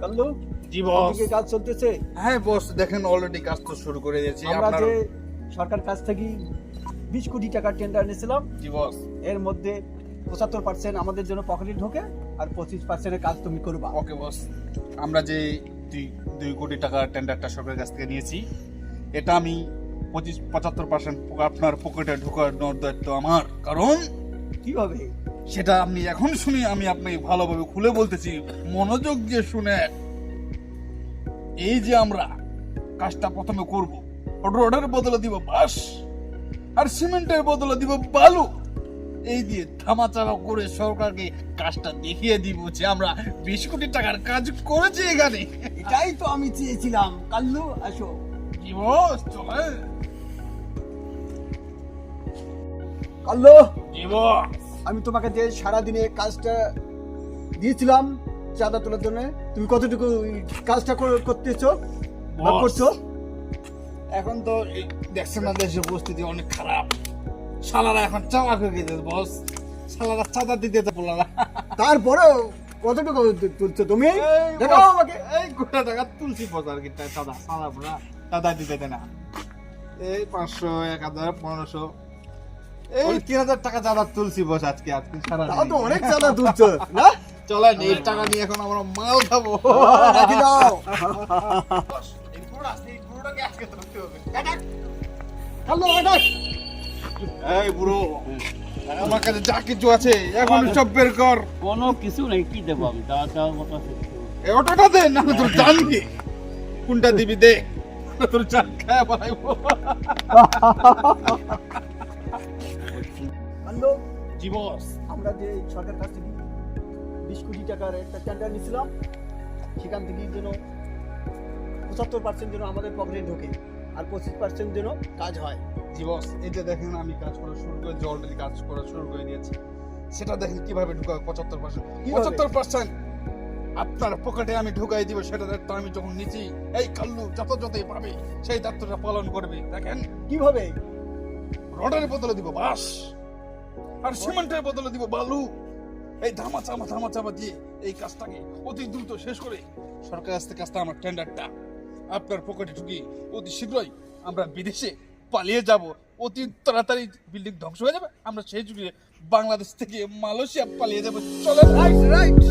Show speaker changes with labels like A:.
A: কাল্লু,
B: জি বস।
A: ওদিকে কাজ চলতেছে।
B: হ্যাঁ বস, দেখেন অলরেডি কাজ তো শুরু করে দিয়েছি।
A: আমরা
B: আপনার
A: যে সরকার কাছ থেকে 20 কোটি টাকা টেন্ডার নিয়েছিলাম,
B: জি বস।
A: এর মধ্যে 75% আমাদের জন্য পকেটে ঢোকে আর 25% কাজ তুমি করবা।
B: ওকে বস, আমরা যে 2 কোটি টাকার টেন্ডারটা সরকারের কাছ থেকে নিয়েছি, এটা আমি 75% আপনার পকেটে ঢোকানোর দায়িত্ব আমার। কারণ
A: কিভাবে?
B: সেটা আপনি এখন শুনি, আমি আপনাকে ভালোভাবে খুলে বলতেছি, মনোযোগ দিয়ে শুনে। এই যে আমরা কাজটা প্রথমে করব, রোডের বদলে দিব বাঁশ, আর সিমেন্টের বদলে দিব বালু। এই দিয়ে থামাচাপা করে সরকারকে কাজটা দেখিয়ে দিব যে আমরা 20 কোটি টাকার কাজ করেছি এখানে।
A: এটাই তো আমি চেয়েছিলাম। কাল্লু, আসো।
B: কি বস, চলে।
A: কাল্লু,
B: জি বস।
A: আমি তোমাকে যে সারাদিনে কাজটা দিয়েছিলাম চাঁদা তোলার জন্য, তুমি কতটুকু এই কাজটা করতেছো বা
B: বস।
A: করছো?
B: এখন তো এই দেখছেন না, দেশের পরিস্থিতি অনেক খারাপ। শালারা এখন চাওয়া করে গেছে বস, শালারা চাঁদা দিতে তো বললো না।
A: তারপরেও কতটুকু তুলছো তুমি? দেখাও আমাকে।
B: এই গোটা টাকা তুলসি বাজার কিটা চাঁদা, শালারা চাঁদা দিতে দেয় না। এই 500, 1000, 1500, এই 3000 টাকা চাঁদা তুলসি বস আজকে সারা
A: তাও তো অনেক চাঁদা তুলছো না?
B: চলেন, এই টাকা নিয়ে এখন আমরা মাল খাবো।
A: রাখি দাও।
B: এই বুড়োটাকে আজকে ধরতে হবে।
A: কাল্লু, এটা
B: এই বুড়ো, আমার কাছে যা কিছু আছে এখন সব বের কর।
C: কোনো কিছু নেই, কি দেবো আমি? দেওয়ার মতো আছে কিছু?
B: এই অটোটা দে, না তোর জানবি কোনটা দিবি দে, তোর চান খায় বানাইবো।
A: কাল্লু,
B: জি বস।
A: আমরা যে সরকার কাছ থেকে 20 কোটি টাকার একটা টেন্ডার নিয়েছিলাম, সেখান থেকে যেন 75% যেন আমাদের পকেটে ঢোকে আর 25% যেন কাজ হয়।
B: জি বস, এই যে দেখেন আমি কাজ করা শুরু করে, অলরেডি কাজ করা শুরু করে দিয়েছি। সেটা দেখেন কিভাবে ঢুকাবে। 75%,
A: কিভাবে?
B: 75% আপনার পকেটে আমি ঢুকাই দিব। সেটা দায়িত্ব আমি যখন নিচ্ছি, এই কাল্লু যতই পাবে সেই দায়িত্বটা পালন করবে। দেখেন,
A: কিভাবে?
B: রডের বদলে দিব বাঁশ, আর সিমেন্টের বদলে দিব বালু। এই ধামাচাপা দিয়ে এই কাজটাকে অতি দ্রুত শেষ করে সরকার কাছ থেকে কাজটা, আমার টেন্ডারটা আপনার পকেটে ঢুকি অতি শীঘ্রই আমরা বিদেশে পালিয়ে যাব। অতি তাড়াতাড়ি বিল্ডিং ধ্বংস হয়ে যাবে, আমরা সেই যুগে বাংলাদেশ থেকে মালয়েশিয়া পালিয়ে যাবো। চলেন।
A: Right, right.